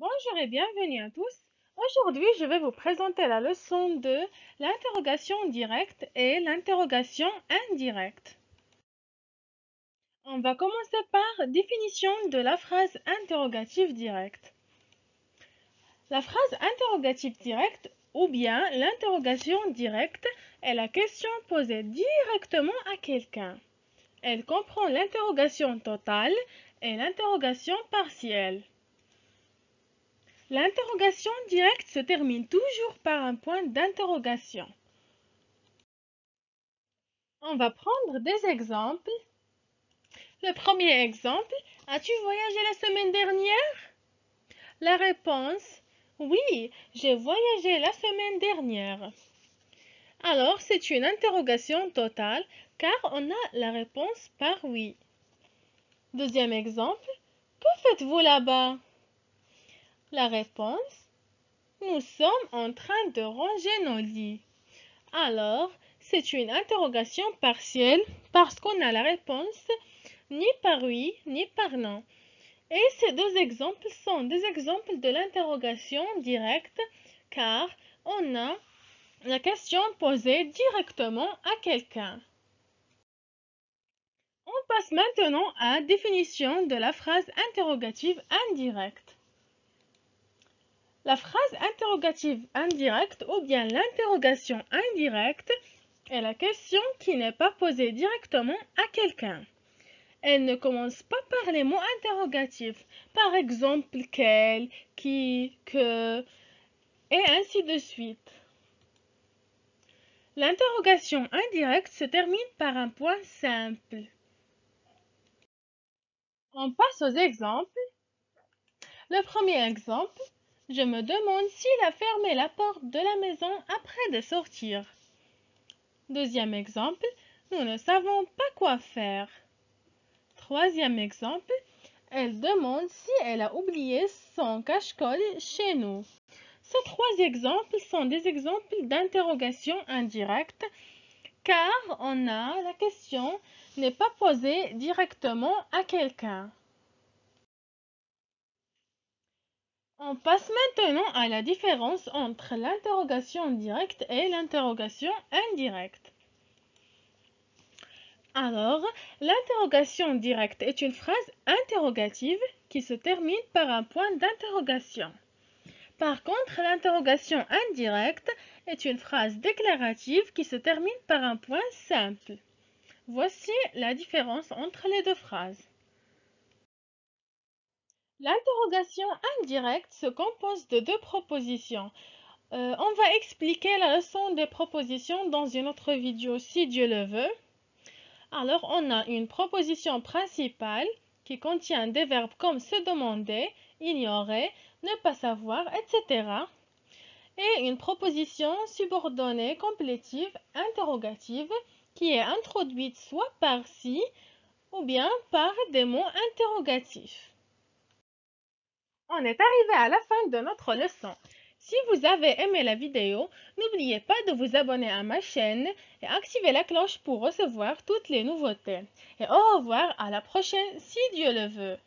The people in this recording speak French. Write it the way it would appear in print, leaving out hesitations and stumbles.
Bonjour et bienvenue à tous. Aujourd'hui, je vais vous présenter la leçon de l'interrogation directe et l'interrogation indirecte. On va commencer par définition de la phrase interrogative directe. La phrase interrogative directe ou bien l'interrogation directe est la question posée directement à quelqu'un. Elle comprend l'interrogation totale et l'interrogation partielle. L'interrogation directe se termine toujours par un point d'interrogation. On va prendre des exemples. Le premier exemple, as-tu voyagé la semaine dernière? La réponse, oui, j'ai voyagé la semaine dernière. Alors, c'est une interrogation totale car on a la réponse par oui. Deuxième exemple, que faites-vous là-bas? La réponse, nous sommes en train de ranger nos lits. Alors, c'est une interrogation partielle parce qu'on a la réponse ni par oui ni par non. Et ces deux exemples sont des exemples de l'interrogation directe car on a la question posée directement à quelqu'un. On passe maintenant à la définition de la phrase interrogative indirecte. La phrase interrogative indirecte ou bien l'interrogation indirecte est la question qui n'est pas posée directement à quelqu'un. Elle ne commence pas par les mots interrogatifs, par exemple quel, qui, que, et ainsi de suite. L'interrogation indirecte se termine par un point simple. On passe aux exemples. Le premier exemple, je me demande s'il a fermé la porte de la maison après de sortir. Deuxième exemple, nous ne savons pas quoi faire. Troisième exemple, elle demande si elle a oublié son cache-colle chez nous. Ces trois exemples sont des exemples d'interrogation indirecte car la question n'est pas posée directement à quelqu'un. On passe maintenant à la différence entre l'interrogation directe et l'interrogation indirecte. Alors, l'interrogation directe est une phrase interrogative qui se termine par un point d'interrogation. Par contre, l'interrogation indirecte est une phrase déclarative qui se termine par un point simple. Voici la différence entre les deux phrases. L'interrogation indirecte se compose de deux propositions. On va expliquer la leçon des propositions dans une autre vidéo si Dieu le veut. Alors, on a une proposition principale qui contient des verbes comme se demander, ignorer, ne pas savoir, etc. Et une proposition subordonnée complétive interrogative qui est introduite soit par si ou bien par des mots interrogatifs. On est arrivé à la fin de notre leçon. Si vous avez aimé la vidéo, n'oubliez pas de vous abonner à ma chaîne et activer la cloche pour recevoir toutes les nouveautés. Et au revoir à la prochaine si Dieu le veut.